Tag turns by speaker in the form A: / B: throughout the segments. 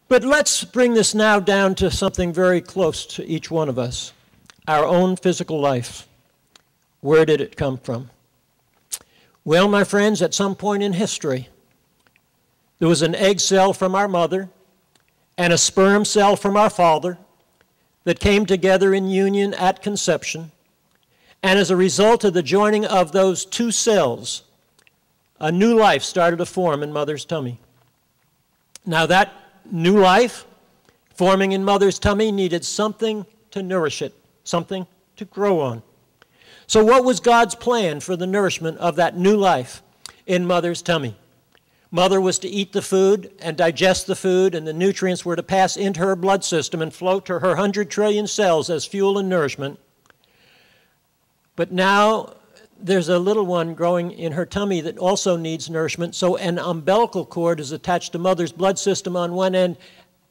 A: But let's bring this now down to something very close to each one of us, our own physical life. Where did it come from? Well, my friends, at some point in history, there was an egg cell from our mother and a sperm cell from our father that came together in union at conception. And as a result of the joining of those two cells, a new life started to form in mother's tummy. Now that new life forming in mother's tummy needed something to nourish it, something to grow on. So what was God's plan for the nourishment of that new life in mother's tummy? Mother was to eat the food and digest the food, and the nutrients were to pass into her blood system and flow to her 100 trillion cells as fuel and nourishment. But now there's a little one growing in her tummy that also needs nourishment, so an umbilical cord is attached to mother's blood system on one end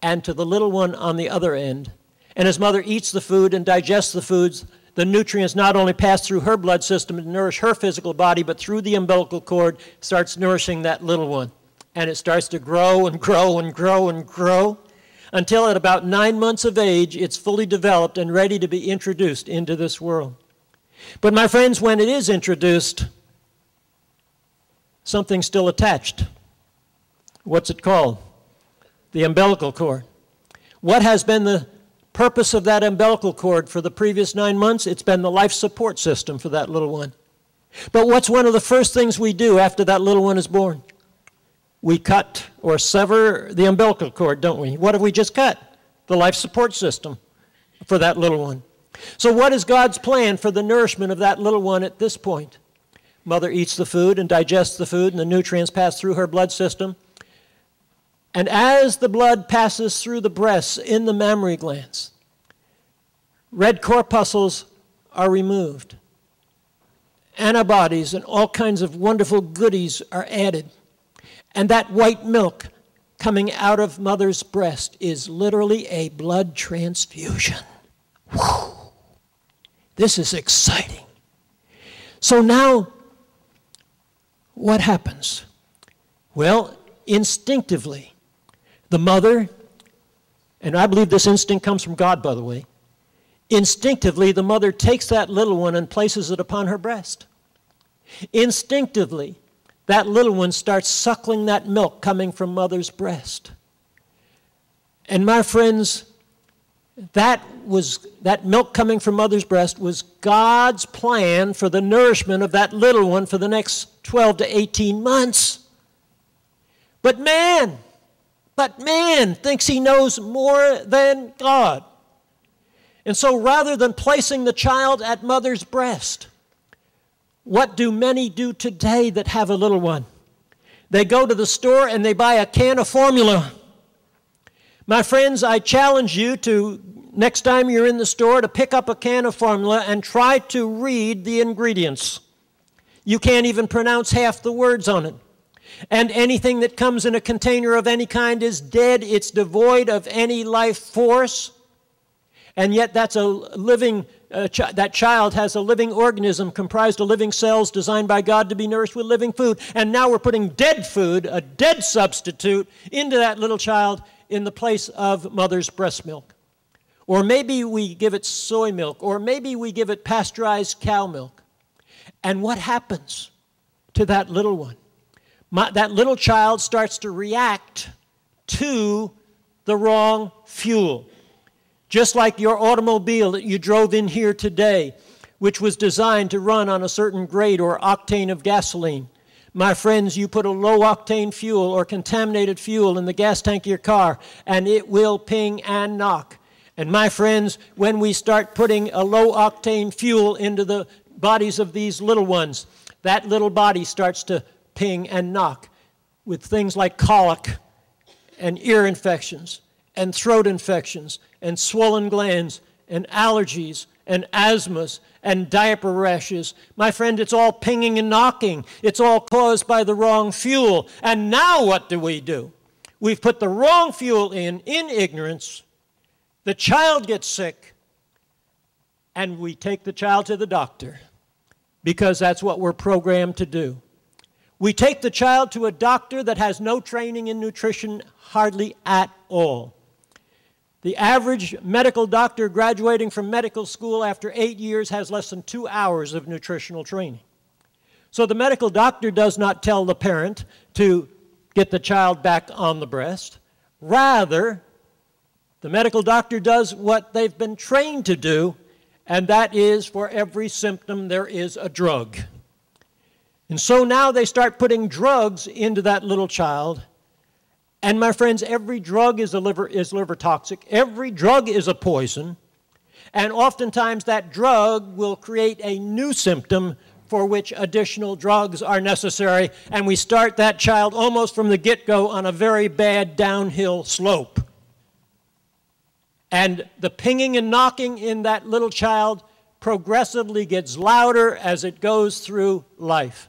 A: and to the little one on the other end. And as mother eats the food and digests the foods, the nutrients not only pass through her blood system to nourish her physical body, but through the umbilical cord starts nourishing that little one. And it starts to grow and grow and grow and grow until at about 9 months of age, it's fully developed and ready to be introduced into this world. But my friends, when it is introduced, something's still attached. What's it called? The umbilical cord. What has been the purpose of that umbilical cord for the previous 9 months? It's been the life support system for that little one. But what's one of the first things we do after that little one is born? We cut or sever the umbilical cord, don't we? What have we just cut? The life support system for that little one. So what is God's plan for the nourishment of that little one at this point? Mother eats the food and digests the food, and the nutrients pass through her blood system. And as the blood passes through the breasts in the mammary glands, red corpuscles are removed. Antibodies and all kinds of wonderful goodies are added. And that white milk coming out of mother's breast is literally a blood transfusion. Whew. This is exciting. So now, what happens? Well, instinctively, the mother, and I believe this instinct comes from God, by the way, instinctively the mother takes that little one and places it upon her breast. Instinctively, that little one starts suckling that milk coming from mother's breast. And my friends, that milk coming from mother's breast was God's plan for the nourishment of that little one for the next 12 to 18 months. But man thinks he knows more than God. And so rather than placing the child at mother's breast, what do many do today that have a little one? They go to the store and they buy a can of formula. My friends, I challenge you to, next time you're in the store, to pick up a can of formula and try to read the ingredients. You can't even pronounce half the words on it. And anything that comes in a container of any kind is dead. It's devoid of any life force. And yet that's a living, that child has a living organism comprised of living cells designed by God to be nourished with living food. And now we're putting dead food, a dead substitute, into that little child in the place of mother's breast milk. Or maybe we give it soy milk, or maybe we give it pasteurized cow milk. And what happens to that little one? That little child starts to react to the wrong fuel. Just like your automobile that you drove in here today, which was designed to run on a certain grade or octane of gasoline. My friends, you put a low-octane fuel or contaminated fuel in the gas tank of your car, and it will ping and knock. And my friends, when we start putting a low-octane fuel into the bodies of these little ones, that little body starts to ping and knock with things like colic and ear infections and throat infections and swollen glands and allergies and asthmas and diaper rashes. My friend, it's all pinging and knocking. It's all caused by the wrong fuel. And now what do? We've put the wrong fuel in ignorance. The child gets sick, and we take the child to the doctor because that's what we're programmed to do. We take the child to a doctor that has no training in nutrition, hardly at all. The average medical doctor graduating from medical school after 8 years has less than 2 hours of nutritional training. So the medical doctor does not tell the parent to get the child back on the breast. Rather, the medical doctor does what they've been trained to do, and that is, for every symptom there is a drug. And so now they start putting drugs into that little child. And my friends, every drug is liver toxic. Every drug is a poison. And oftentimes that drug will create a new symptom for which additional drugs are necessary. And we start that child almost from the get-go on a very bad downhill slope. And the pinging and knocking in that little child progressively gets louder as it goes through life.